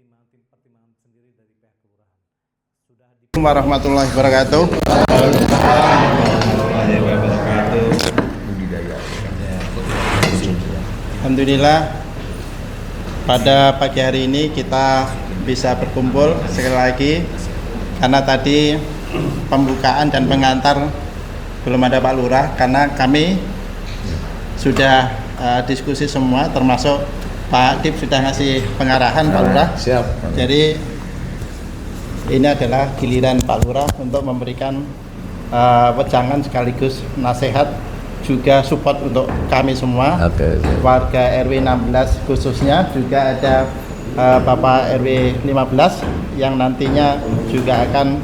pertimbangan sendiri dari pihak kelurahan. Warahmatullahi wabarakatuh. Alhamdulillah pada pagi hari ini kita bisa berkumpul sekali lagi karena tadi pembukaan dan pengantar belum ada Pak Lurah karena kami sudah diskusi semua termasuk Pak Dip sudah ngasih pengarahan Pak Lurah. Siap. Jadi ini adalah giliran Pak Lurah untuk memberikan wejangan sekaligus nasihat juga support untuk kami semua. Oke. Warga RW 16 khususnya juga ada Bapak RW 15 yang nantinya juga akan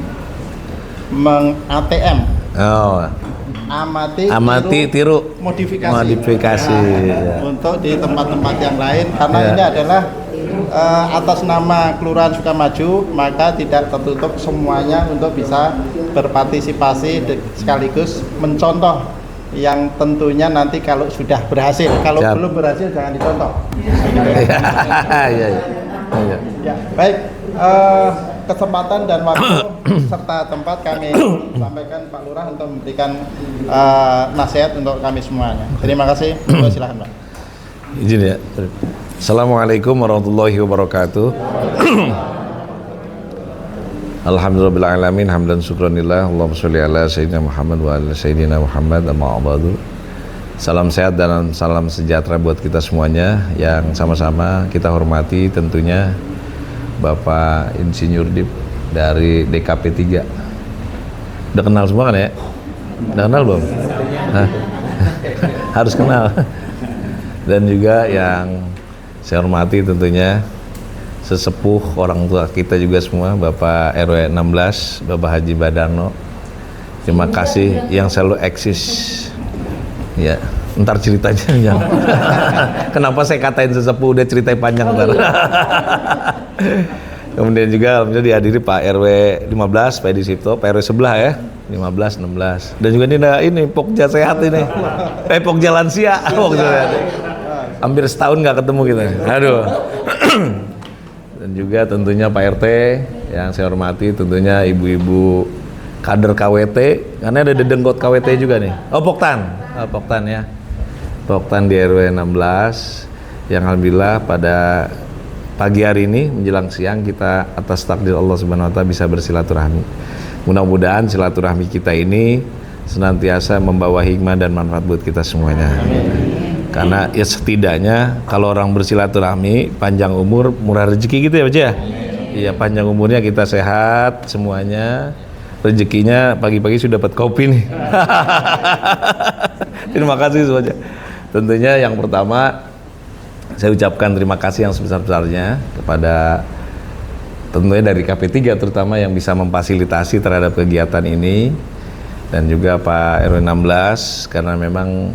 meng-ATM. Oh. Amati tiru modifikasi ya. Untuk di tempat-tempat yang lain karena ini adalah atas nama Kelurahan Sukamaju, maka tidak tertutup semuanya untuk bisa berpartisipasi sekaligus mencontoh yang tentunya nanti kalau sudah berhasil. Kalau Siap. belum berhasil jangan dicontoh. Iya. Ya, baik. Kesempatan dan waktu serta tempat kami sampaikan Pak Lurah untuk memberikan nasihat untuk kami semuanya. Terima kasih. Silakan Pak. Izin ya. Assalamualaikum warahmatullahi wabarakatuh. Alhamdulillahirrahmanirrahim. Hamdan syukranillah. Allahumma sholli ala sayyidina Muhammad wa ala sayyidina Muhammad amma ba'du. Salam sehat dan salam sejahtera buat kita semuanya yang sama-sama kita hormati tentunya Bapak Insinyur Dip dari DKP 3. Udah kenal semua kan ya? Udah kenal belum? Hah? Harus kenal. Dan juga yang saya hormati tentunya sesepuh orang tua kita juga semua, Bapak RW 16, Bapak Haji Badarno. Terima kasih yang selalu eksis. Ya, ntar ceritanya yang kenapa saya katain sesepuh, udah ceritain panjang ntar. Kemudian juga alhamdulillah dihadiri Pak RW 15, Pak Edi Sipto, Pak RW sebelah ya, 15, 16. Dan juga ini Pokja sehat ini. Pokja lansia. Hampir setahun nggak ketemu kita. Aduh. Dan juga tentunya Pak RT yang saya hormati, tentunya ibu-ibu kader KWT, karena ada dedenggot KWT juga nih. Oh, Poktan ya. Poktan di RW 16 yang alhamdulillah pada pagi hari ini menjelang siang kita atas takdir Allah Subhanahu wa taala bisa bersilaturahmi. Mudah-mudahan silaturahmi kita ini senantiasa membawa hikmah dan manfaat buat kita semuanya. Karena ya setidaknya kalau orang bersilaturahmi panjang umur, murah rezeki gitu ya Pak ya. Iya, panjang umurnya kita sehat semuanya. Rezekinya pagi-pagi sudah dapat kopi nih. Terima kasih semuanya. Tentunya yang pertama saya ucapkan terima kasih yang sebesar-besarnya kepada tentunya dari KP3 terutama yang bisa memfasilitasi terhadap kegiatan ini, dan juga Pak RW 16 karena memang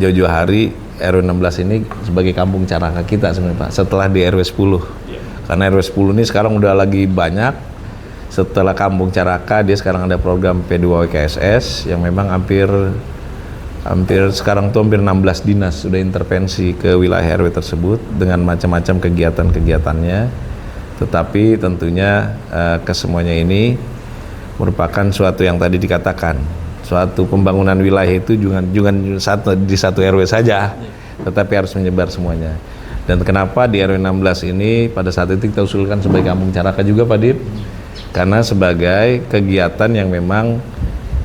jauh-jauh hari RW 16 ini sebagai kampung caraka kita sebenarnya Pak, setelah di RW 10. Karena RW 10 ini sekarang udah lagi banyak. Setelah kampung caraka dia sekarang ada program P2WKSS yang memang hampir sekarang tuh hampir 16 dinas sudah intervensi ke wilayah RW tersebut dengan macam-macam kegiatan-kegiatannya. Tetapi tentunya kesemuanya ini merupakan suatu yang tadi dikatakan, suatu pembangunan wilayah itu jangan di satu RW saja, tetapi harus menyebar semuanya. Dan kenapa di RW 16 ini pada saat itu kita usulkan sebagai kampung caraka juga Pak Dip? Karena sebagai kegiatan yang memang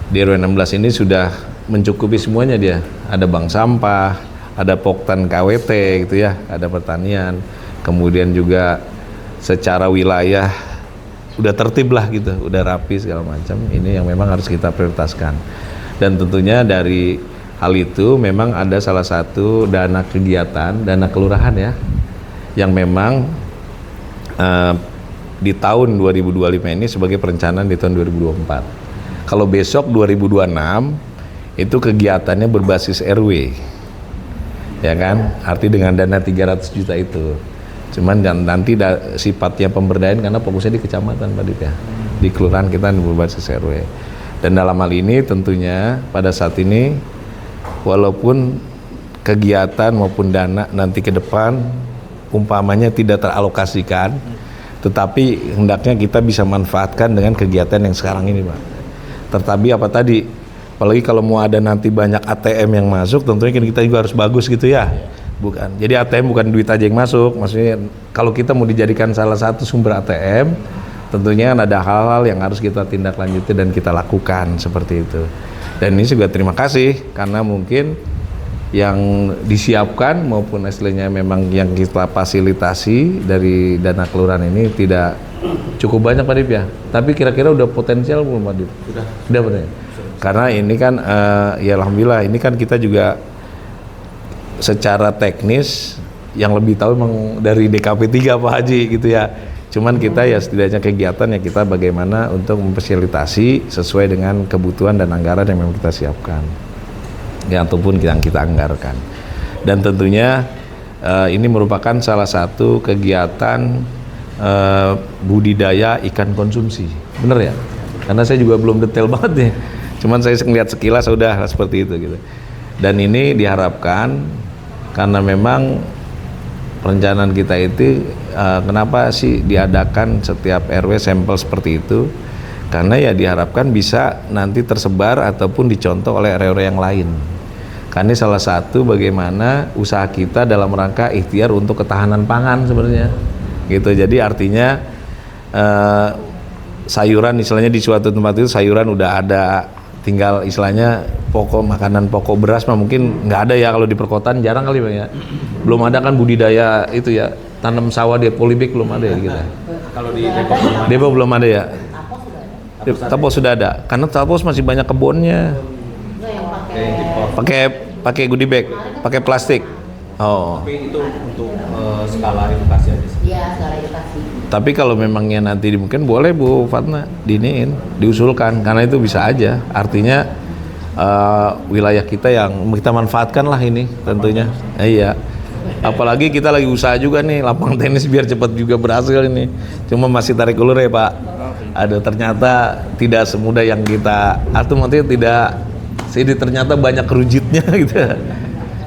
di RW 16 ini sudah mencukupi semuanya dia. Ada bank sampah, ada Poktan KWT gitu ya, ada pertanian, kemudian juga secara wilayah udah tertib lah gitu, udah rapi segala macam. Ini yang memang harus kita prioritaskan. Dan tentunya dari hal itu memang ada salah satu dana kegiatan, dana kelurahan ya, yang memang di tahun 2025 ini sebagai perencanaan di tahun 2024. Kalau besok 2026 itu kegiatannya berbasis RW. Ya kan? Arti dengan dana 300 juta itu. Cuman nanti sifatnya pemberdayaan karena fokusnya di kecamatan Pak Dip ya. Di kelurahan kita berbasis RW. Dan dalam hal ini tentunya pada saat ini walaupun kegiatan maupun dana nanti ke depan umpamanya tidak teralokasikan, Tetapi hendaknya kita bisa manfaatkan dengan kegiatan yang sekarang ini, Pak. Tetapi apa tadi? Apalagi kalau mau ada nanti banyak ATM yang masuk, tentunya kita juga harus bagus gitu ya. Bukan. Jadi ATM bukan duit aja yang masuk. Maksudnya kalau kita mau dijadikan salah satu sumber ATM, tentunya ada hal-hal yang harus kita tindak lanjuti dan kita lakukan seperti itu. Dan ini juga terima kasih karena mungkin yang disiapkan maupun istilahnya memang yang kita fasilitasi dari dana kelurahan ini tidak cukup banyak Pak Dip ya. Tapi kira-kira udah potensial belum Pak Dip? Sudah benar. Karena ini kan ya alhamdulillah ini kan kita juga secara teknis yang lebih tahu memang dari DKP 3 Pak Haji gitu ya. Cuman kita ya setidaknya kegiatan ya kita bagaimana untuk memfasilitasi sesuai dengan kebutuhan dan anggaran yang memang kita siapkan. Ya, ataupun yang kita anggarkan. Dan tentunya ini merupakan salah satu kegiatan budidaya ikan konsumsi. Bener ya? Karena saya juga belum detail banget nih. Cuman saya ngeliat sekilas udah seperti itu gitu. Dan ini diharapkan karena memang perencanaan kita itu kenapa sih diadakan setiap RW sampel seperti itu? Karena ya diharapkan bisa nanti tersebar ataupun dicontoh oleh RW yang lain. Karena ini salah satu bagaimana usaha kita dalam rangka ikhtiar untuk ketahanan pangan sebenarnya. Gitu. Jadi artinya sayuran istilahnya di suatu tempat itu sayuran udah ada, tinggal istilahnya makanan pokok beras mah mungkin nggak ada ya kalau di perkotaan jarang kali Bang ya. Belum ada kan budidaya itu ya, tanam sawah di polybag belum ada ya gitu. Kalau di Depok Depok belum ada ya. Tapos sudah ada. Karena Tapos masih banyak kebunnya. Pakai goodie bag, pakai plastik. Oh. Tapi itu untuk skala edukasi aja sih. Iya, skala edukasi. Tapi kalau memangnya nanti mungkin boleh Bu Fatna diusulkan karena itu bisa aja. Artinya wilayah kita yang kita manfaatkan lah ini tentunya. Iya. Apalagi kita lagi usaha juga nih lapang tenis biar cepat juga berhasil ini. Cuma masih tarik ulur ya Pak. Ada ternyata tidak semudah yang kita maksudnya tidak sini ternyata banyak rujitnya gitu.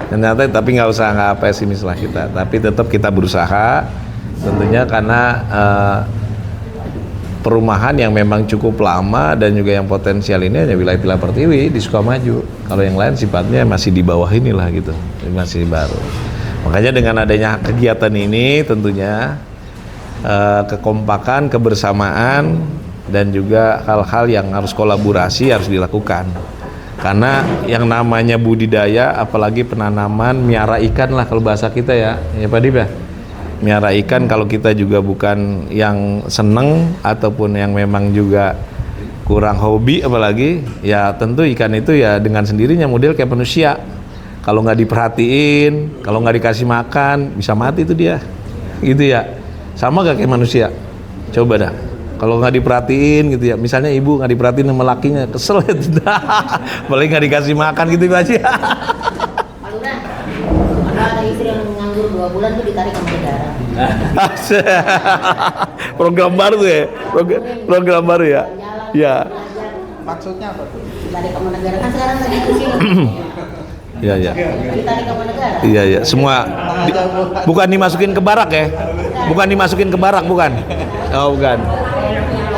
Ternyata tapi nggak pesimis lah kita. Tapi tetap kita berusaha tentunya karena perumahan yang memang cukup lama dan juga yang potensial ini hanya wilayah Pilar Pertiwi di Sukamaju. Kalau yang lain sifatnya masih di bawah inilah gitu, masih baru. Makanya dengan adanya kegiatan ini tentunya kekompakan, kebersamaan dan juga hal-hal yang harus kolaborasi harus dilakukan. Karena yang namanya budidaya apalagi penanaman miara ikan lah kalau bahasa kita ya Pak Dip ya. Miara ikan kalau kita juga bukan yang seneng ataupun yang memang juga kurang hobi apalagi ya tentu ikan itu ya dengan sendirinya model kayak manusia. Kalau nggak diperhatiin, kalau nggak dikasih makan bisa mati itu dia gitu ya. Sama gak kayak manusia? Coba dah kalau nggak diperhatiin gitu ya, misalnya ibu nggak diperhatiin sama lakinya kesel ya, paling nggak dikasih makan gitu aja. Pak Lurah, ada istri yang nganggur 2 bulan tuh ditarik sama negara. Program baru tuh ya, program baru ya. Ya. Maksudnya apa tuh? Ditarik sama negara kan sekarang lagi pusing. Iya, iya. Ditarik sama negara. Iya, iya. Semua bukan dimasukin ke barak ya? Bukan dimasukin ke barak, bukan? Oh, bukan.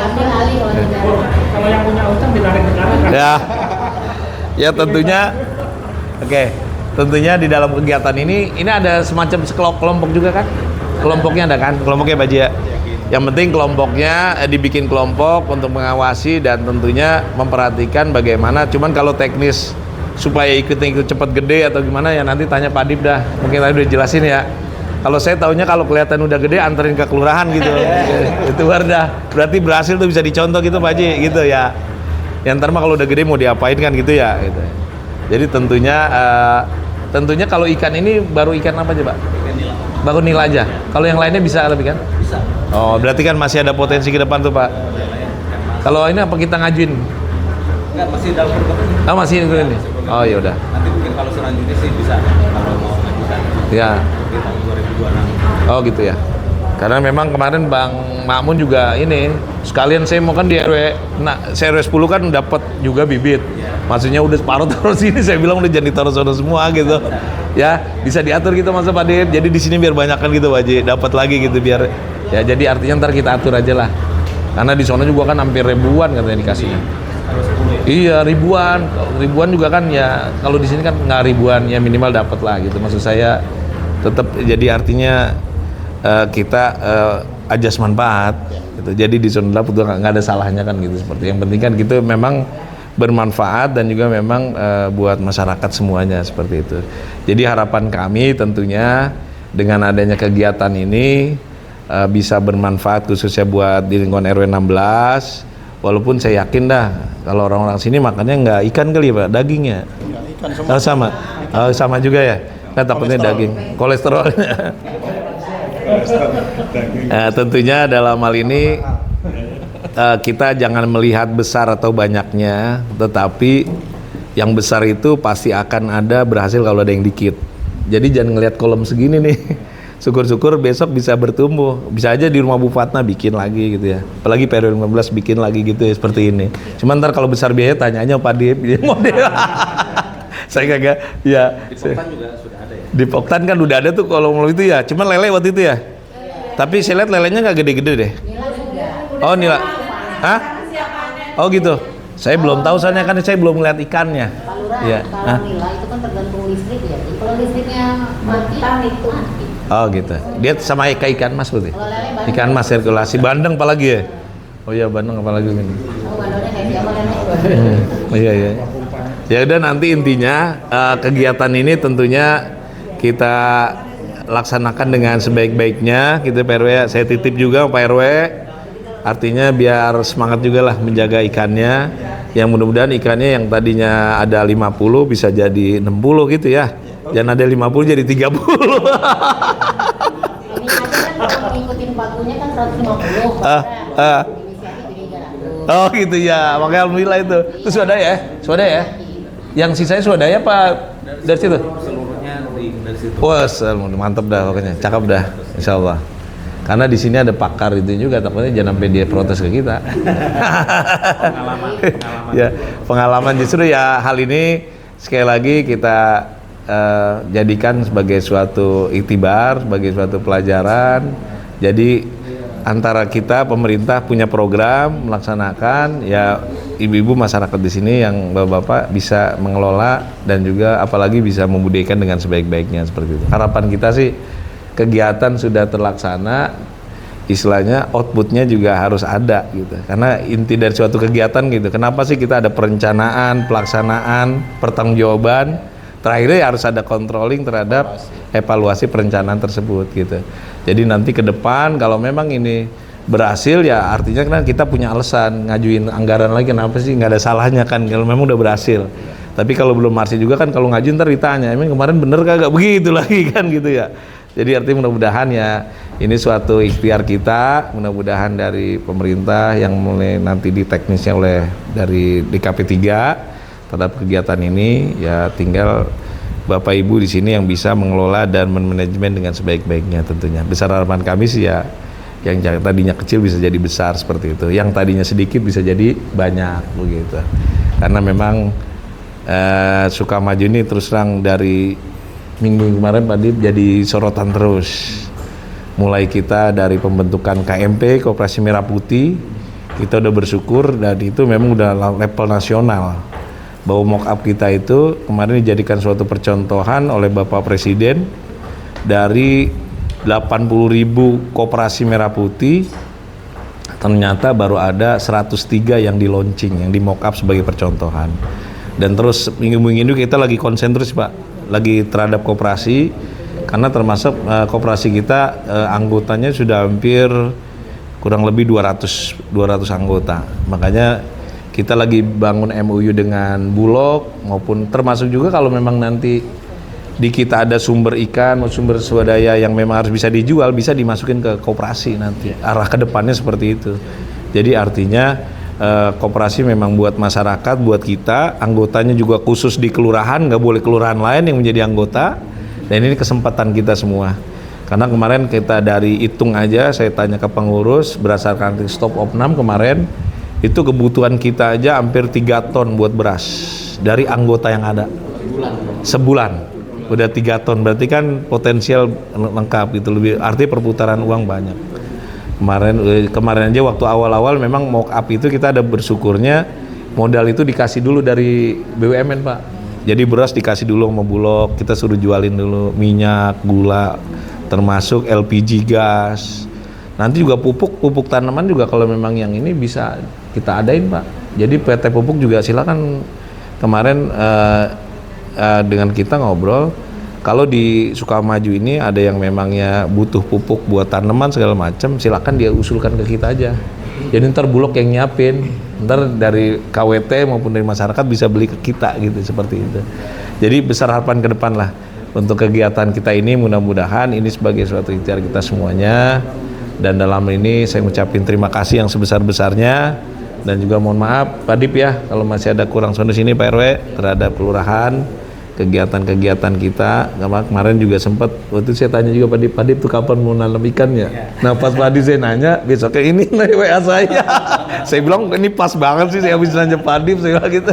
Ambil alih oleh negara. Kalau yang punya utang ditarik negara kan? Ya. Ya tentunya. Oke. Tentunya di dalam kegiatan ini ada semacam kelompok juga kan? Kelompoknya ada kan? Kelompoknya Baji ya? Yang penting kelompoknya dibikin kelompok untuk mengawasi dan tentunya memperhatikan bagaimana. Cuman kalau teknis supaya ikut cepat gede atau gimana ya nanti tanya Pak Dip dah. Mungkin tadi udah jelasin ya. Kalau saya taunya kalau kelihatan udah gede anterin ke kelurahan gitu. Itu dah. Berarti berhasil tuh bisa dicontoh gitu Pak Haji gitu ya. Yang ntar mah kalau udah gede mau diapain kan gitu ya gitu. Jadi tentunya kalau ikan ini baru ikan apa aja Pak? Ikan nila. Baru nila aja. Kalau yang lainnya bisa lebih kan? Bisa. Oh, berarti kan masih ada potensi ke depan tuh Pak. Kalau ini apa kita ngajuin? Enggak, masih dalam program. Oh, masih ini. Oh, ya udah. Nanti mungkin kalau selanjutnya sih bisa kalau mau lanjutan. Ya. Di tahun 2026. Oh, gitu ya. Karena memang kemarin Bang Makmun juga ini sekalian saya mau kan di RW, saya RW 10 kan dapat juga bibit. Maksudnya udah separuh taruh sini, saya bilang udah jadi taruh sana semua gitu. Ya, bisa diatur gitu masa Pak Dip. Jadi di sini biar banyak kan gitu Pak Haji, dapat lagi gitu biar Ya jadi artinya ntar kita atur aja lah. Karena di sana juga kan hampir ribuan katanya dikasihnya. Iya ribuan juga kan ya. Kalau di sini kan nggak ribuan ya minimal dapat lah gitu. Maksud saya tetap jadi artinya kita ajas manfaat. Gitu. Jadi di zona 8 itu nggak ada salahnya kan gitu. Seperti yang penting kan gitu memang bermanfaat dan juga memang buat masyarakat semuanya seperti itu. Jadi harapan kami tentunya dengan adanya kegiatan ini bisa bermanfaat khususnya buat di lingkungan RW 16. Walaupun saya yakin dah kalau orang-orang sini makannya nggak ikan kali ya Pak, dagingnya. Ikan semua. Sama. Sama juga ya. Kan takutnya daging, kolesterolnya. Nah, tentunya dalam hal ini kita jangan melihat besar atau banyaknya, tetapi yang besar itu pasti akan ada berhasil kalau ada yang dikit. Jadi jangan ngelihat kolom segini nih. Syukur-syukur besok bisa bertumbuh. Bisa aja di rumah Bu Fatna bikin lagi gitu ya. Apalagi periode 15 bikin lagi gitu ya seperti ini. Cuma ntar kalau besar biaya tanya aja Pak Dip, model. Saya kagak ya. Di Poktan juga sudah ada ya. Di Poktan kan udah ada tuh kalau mau itu ya. Cuman lele waktu itu ya. Tapi saya lihat lelenya nggak gede-gede deh. Oh nila. Hah? Oh gitu. Saya belum tahu soalnya kan saya belum ngeliat ikannya. Pak Lurah, Iya. kalau nila itu kan tergantung listrik ya. Jadi kalau listriknya mati, itu mati. Oh gitu. Dia sama ikan mas berarti. Kalau lele bandeng. Ikan mas sirkulasi. Bandeng apalagi ya? Oh iya bandeng apalagi ini. Oh, bandengnya kayak siapa lele? Iya iya. Ya udah nanti intinya kegiatan ini tentunya kita laksanakan dengan sebaik-baiknya gitu Pak RW. Saya titip juga Pak RW. Artinya biar semangat juga lah menjaga ikannya. Yang mudah-mudahan ikannya yang tadinya ada 50 bisa jadi 60 gitu ya. Jangan ada 50 jadi 30. Ini aja kan kalau ngikutin pagunya kan 150. Inisiatif jadi 300. Oh gitu ya. Makanya alhamdulillah itu. Itu swadaya ya? Swadaya ya? Yang sisanya swadaya apa dari situ? Seluruhnya dari situ. Wah, mantap dah pokoknya. Cakep dah. Insyaallah. Karena di sini ada pakar itu juga, takutnya jangan sampai dia protes ke kita. Pengalaman. Ya, pengalaman justru ya hal ini sekali lagi kita jadikan sebagai suatu iktibar, sebagai suatu pelajaran. Jadi antara kita pemerintah punya program melaksanakan, ya ibu-ibu masyarakat di sini yang bapak-bapak bisa mengelola dan juga apalagi bisa membudidayakan dengan sebaik-baiknya seperti itu. Harapan kita sih kegiatan sudah terlaksana, istilahnya outputnya juga harus ada gitu. Karena inti dari suatu kegiatan gitu. Kenapa sih kita ada perencanaan, pelaksanaan, pertanggungjawaban, terakhirnya ya harus ada controlling terhadap evaluasi perencanaan tersebut gitu. Jadi nanti ke depan kalau memang ini berhasil ya artinya kan kita punya alasan ngajuin anggaran lagi, kenapa sih nggak ada salahnya kan kalau memang udah berhasil. Tapi kalau belum berhasil juga kan kalau ngajuin ntar ditanya, emang kemarin bener kagak begitu lagi kan gitu ya. Jadi artinya mudah-mudahan ya ini suatu ikhtiar kita, mudah-mudahan dari pemerintah yang mulai nanti diteknisnya oleh dari DKP 3 terhadap kegiatan ini ya tinggal Bapak Ibu di sini yang bisa mengelola dan manajemen dengan sebaik-baiknya tentunya. Besar harapan kami sih ya yang tadinya kecil bisa jadi besar seperti itu, yang tadinya sedikit bisa jadi banyak begitu. Karena memang Sukamajo ini terus terang dari minggu kemarin Pak Dip jadi sorotan terus. Mulai kita dari pembentukan KMP Koperasi Merah Putih, kita udah bersyukur dan itu memang udah level nasional. Bahwa mock up kita itu kemarin dijadikan suatu percontohan oleh Bapak Presiden dari 80.000 Koperasi Merah Putih, ternyata baru ada 103 yang di launching, yang di mock up sebagai percontohan. Dan terus minggu-minggu ini kita lagi konsen terus Pak, lagi terhadap koperasi, karena termasuk koperasi kita anggotanya sudah hampir kurang lebih 200 anggota. Makanya kita lagi bangun MOU dengan Bulog maupun termasuk juga kalau memang nanti di kita ada sumber ikan atau sumber swadaya yang memang harus bisa dijual, bisa dimasukin ke koperasi nanti. Arah ke depannya seperti itu. Jadi artinya koperasi memang buat masyarakat, buat kita, anggotanya juga khusus di kelurahan, nggak boleh kelurahan lain yang menjadi anggota. Dan ini kesempatan kita semua. Karena kemarin kita dari hitung aja, saya tanya ke pengurus berdasarkan stop of 6 kemarin, itu kebutuhan kita aja hampir 3 ton buat beras dari anggota yang ada. Sebulan. Udah 3 ton, berarti kan potensial lengkap gitu, lebih artinya perputaran uang banyak. Kemarin aja waktu awal-awal memang mock up itu kita ada bersyukurnya modal itu dikasih dulu dari BUMN Pak. Jadi beras dikasih dulu sama Bulog, kita suruh jualin dulu minyak, gula, termasuk LPG gas. Nanti juga pupuk tanaman juga kalau memang yang ini bisa kita adain Pak. Jadi PT Pupuk juga silakan kemarin dengan kita ngobrol. Kalau di Sukamaju ini ada yang memangnya butuh pupuk buat tanaman segala macam, silakan dia usulkan ke kita aja. Jadi ntar Bulog yang nyiapin, ntar dari KWT maupun dari masyarakat bisa beli ke kita gitu, seperti itu. Jadi besar harapan ke depan lah untuk kegiatan kita ini, mudah-mudahan ini sebagai suatu ikhtiar kita semuanya. Dan dalam ini saya ngucapin terima kasih yang sebesar-besarnya, dan juga mohon maaf Pak Dip ya kalau masih ada kurang sono sini Pak RW terhadap kelurahan, kegiatan-kegiatan kita. Kemarin juga sempat waktu itu saya tanya juga Pak Dip tuh kapan mau nanam ikan ya. Nah pas Pak Dip saya nanya, besoknya ini nih WA saya. Saya bilang ini pas banget sih saya habis nanya Pak Dip, saya bilang gitu.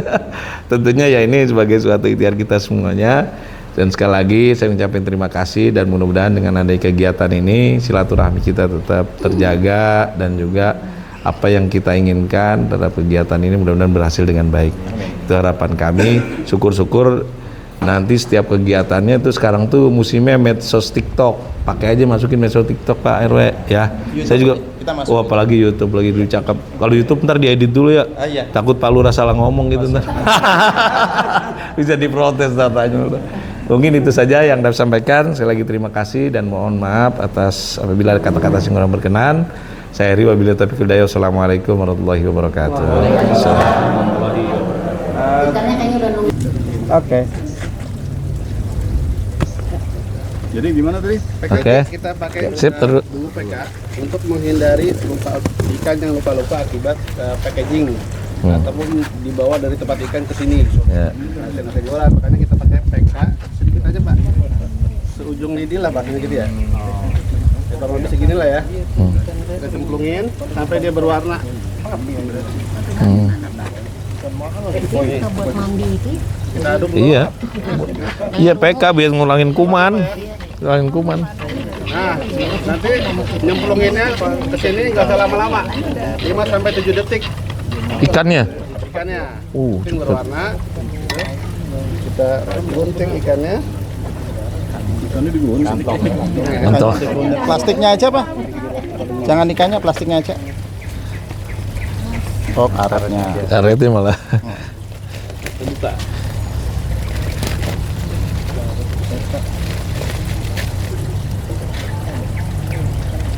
Tentunya ya ini sebagai suatu ikhtiar kita semuanya. Dan sekali lagi saya ucapin terima kasih, dan mudah-mudahan dengan adanya kegiatan ini silaturahmi kita tetap terjaga, dan juga apa yang kita inginkan terhadap kegiatan ini mudah-mudahan berhasil dengan baik. Itu harapan kami. Syukur-syukur nanti setiap kegiatannya itu sekarang tuh musimnya medsos TikTok, pakai aja masukin medsos TikTok Pak RW ya. YouTube saya juga apalagi YouTube lagi dulu cakep. Kalau YouTube ntar diedit dulu ya. Iya. Takut Pak Lurah salah ngomong gitu ntar. Bisa diprotes datanya. Mungkin itu saja yang dapat sampaikan. Saya lagi terima kasih dan mohon maaf atas apabila ada kata-kata yang kurang berkenan. Saya Eri wabillahi taufiq wal hidayah. Wassalamualaikum warahmatullahi wabarakatuh. Ikannya kayaknya udah nunggu. Oke. Jadi gimana tadi? Oke. Kita pakai Sip, terus. dulu PK untuk menghindari ikan yang lupa-lupa akibat packaging ataupun dibawa dari tempat ikan ke sini. Ya. Nah, jualan, makanya kita pakai PK sedikit aja Pak. Seujung lidi lah bahasanya gitu ya. Kurang lebih segini lah ya. Kita cemplungin sampai dia berwarna. Kita buat mandi itu. Kita aduk dulu. Iya. Iya PK biar ngulangin kuman. Ngulangin kuman. Nah, nanti nyemplunginnya ke sini nggak usah lama-lama. 5 sampai 7 detik Ikannya. ikannya. Mungkin cepet. berwarna. Kita gunting ikannya. Ikannya digunting. Mantap. Plastiknya aja Pak. Jangan ikannya, plastiknya aja. Oh, karetnya. Karetnya malah.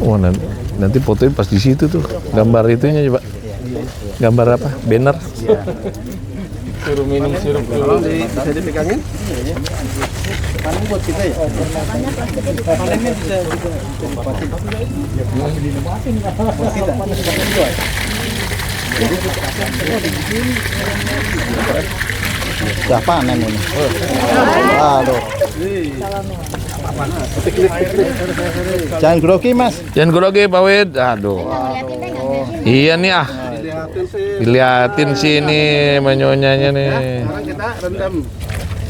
Oh, nanti fotoin pas di situ tuh. Gambar itunya coba. Gambar apa? Banner. Suruh minum sirup dulu. Bisa dipegangin? Panen buat kita ya? Panennya bisa juga. Udah panen ini. Aduh. Jangan grogi Mas. Jangan grogi Pak Wid. Aduh. Iya nih ah. Dilihatin sih. Diliatin sih ini menyonyanya nih. Sekarang kita rendam.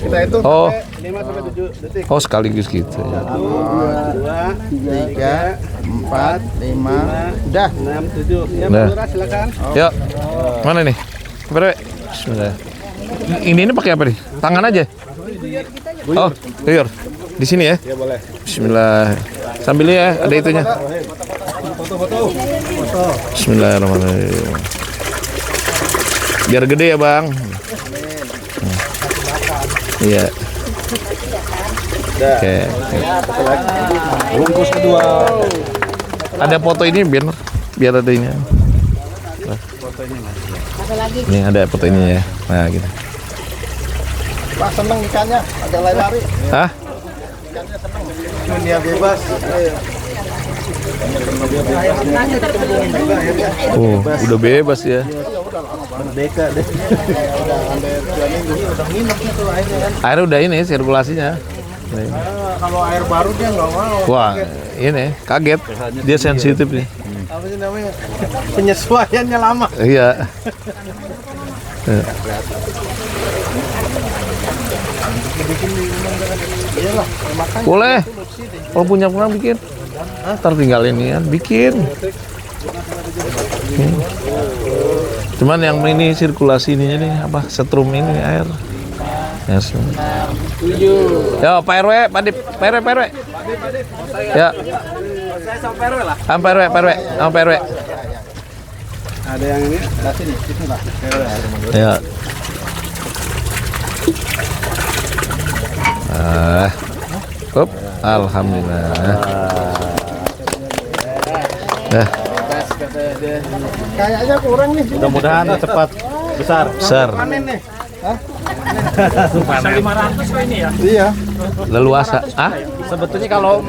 Kita itu Oh. sampai 5 sampai 7 detik. Oh sekaligus gitu ya. 2, 3, 4, 5. Udah. 6, 7. Ya, Nah. Lurah silakan. Yuk. Mana nih? Kepada Bismillah. Ini pakai apa nih? Tangan aja. Oh, guyur. Di sini ya. Ya boleh. Bismillah. Sambil ya, ada itunya. Bismillahirrahmanirrahim. Biar gede ya, Bang. Iya. Oke. Bungkus kedua. Ada foto ini biar ada ini. Ini ada foto ini ya. Nah, gitu. Pak seneng ikannya, ada lari-lari. Hah? Dunia bebas. Oh, udah bebas ya. Merdeka deh. Udah sampai 2 minggu. Udah minum itu airnya kan. Air udah ini sirkulasinya. Nih. Kalau air baru dia nggak mau. Wah, ini kaget. Dia sensitif nih. Apa sih namanya? Penyesuaiannya lama. Iya. Boleh. Kalau punya bikin. Ntar tinggal ini kan, bikin. Cuman yang ini sirkulasi ininya nih apa setrum ini air. Yes. Yo Pak RW, Pak Dip, Pak RW. Ya. Saya sama Pak RW lah. Pak RW. Ada yang ini, ada sini, situ Pak. Ya. Up, alhamdulillah. Kayaknya kurang nih. Mudah-mudahan cepat besar. Besar. Panen nih. Panen. 500 kok ini ya. Iya. Leluasa. Ah? Sebetulnya kalau